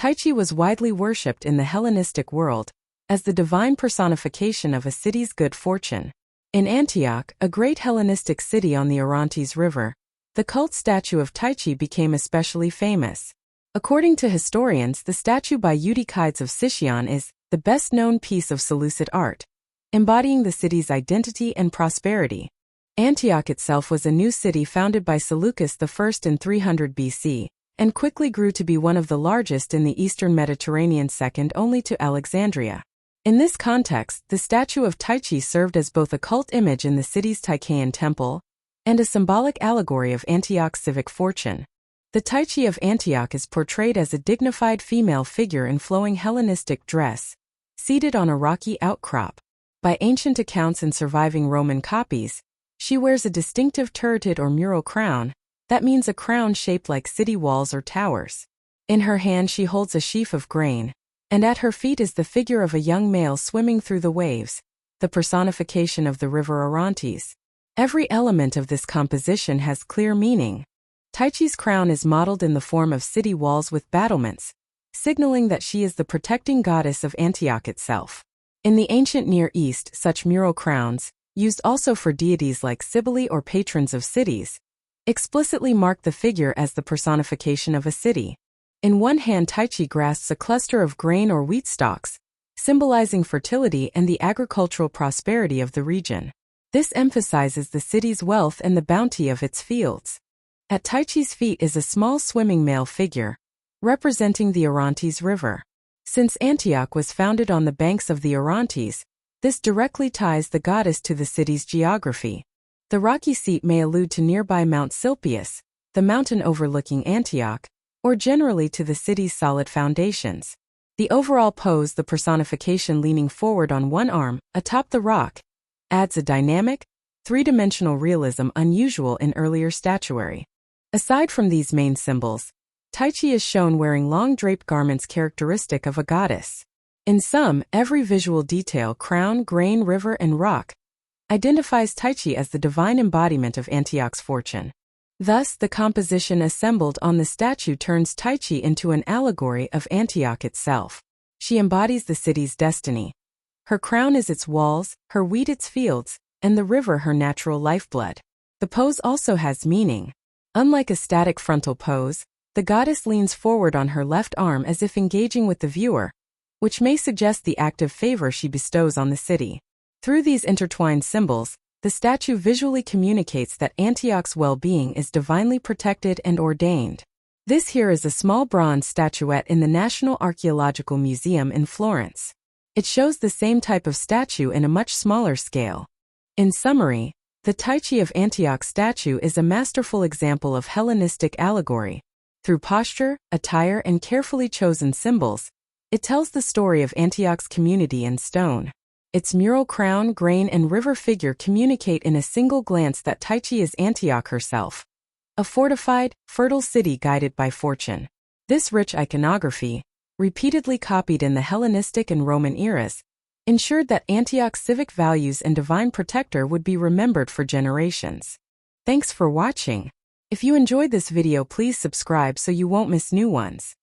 Tyche was widely worshipped in the Hellenistic world as the divine personification of a city's good fortune. In Antioch, a great Hellenistic city on the Orontes River, the cult statue of Tyche became especially famous. According to historians, the statue by Eutychides of Sicyon is the best-known piece of Seleucid art, embodying the city's identity and prosperity. Antioch itself was a new city founded by Seleucus I in 300 BC, and quickly grew to be one of the largest in the eastern Mediterranean, second only to Alexandria. In this context, the statue of Tyche served as both a cult image in the city's Tychean temple and a symbolic allegory of Antioch's civic fortune. The Tyche of Antioch is portrayed as a dignified female figure in flowing Hellenistic dress, seated on a rocky outcrop. By ancient accounts and surviving Roman copies, she wears a distinctive turreted or mural crown, that means a crown shaped like city walls or towers. In her hand she holds a sheaf of grain, and at her feet is the figure of a young male swimming through the waves, the personification of the river Orontes. Every element of this composition has clear meaning. Tyche's crown is modeled in the form of city walls with battlements, signaling that she is the protecting goddess of Antioch itself. In the ancient Near East, such mural crowns, used also for deities like Cybele or patrons of cities, explicitly mark the figure as the personification of a city. In one hand, Tyche grasps a cluster of grain or wheat stalks, symbolizing fertility and the agricultural prosperity of the region. This emphasizes the city's wealth and the bounty of its fields. At Tyche's feet is a small swimming male figure, representing the Orontes River. Since Antioch was founded on the banks of the Orontes, this directly ties the goddess to the city's geography. The rocky seat may allude to nearby Mount Silpius, the mountain overlooking Antioch, or generally to the city's solid foundations. The overall pose, the personification leaning forward on one arm, atop the rock, adds a dynamic, three-dimensional realism unusual in earlier statuary. Aside from these main symbols, Tyche is shown wearing long draped garments characteristic of a goddess. In sum, every visual detail, crown, grain, river, and rock, identifies Tyche as the divine embodiment of Antioch's fortune. Thus, the composition assembled on the statue turns Tyche into an allegory of Antioch itself. She embodies the city's destiny. Her crown is its walls, her wheat its fields, and the river her natural lifeblood. The pose also has meaning. Unlike a static frontal pose, the goddess leans forward on her left arm as if engaging with the viewer, which may suggest the active favor she bestows on the city. Through these intertwined symbols, the statue visually communicates that Antioch's well-being is divinely protected and ordained. This here is a small bronze statuette in the National Archaeological Museum in Florence. It shows the same type of statue in a much smaller scale. In summary, the Tyche of Antioch statue is a masterful example of Hellenistic allegory. Through posture, attire, and carefully chosen symbols, it tells the story of Antioch's community in stone. Its mural crown, grain, and river figure communicate in a single glance that Tyche is Antioch herself, a fortified, fertile city guided by fortune. This rich iconography, repeatedly copied in the Hellenistic and Roman eras, ensured that Antioch's civic values and divine protector would be remembered for generations. Thanks for watching. If you enjoyed this video, please subscribe so you won't miss new ones.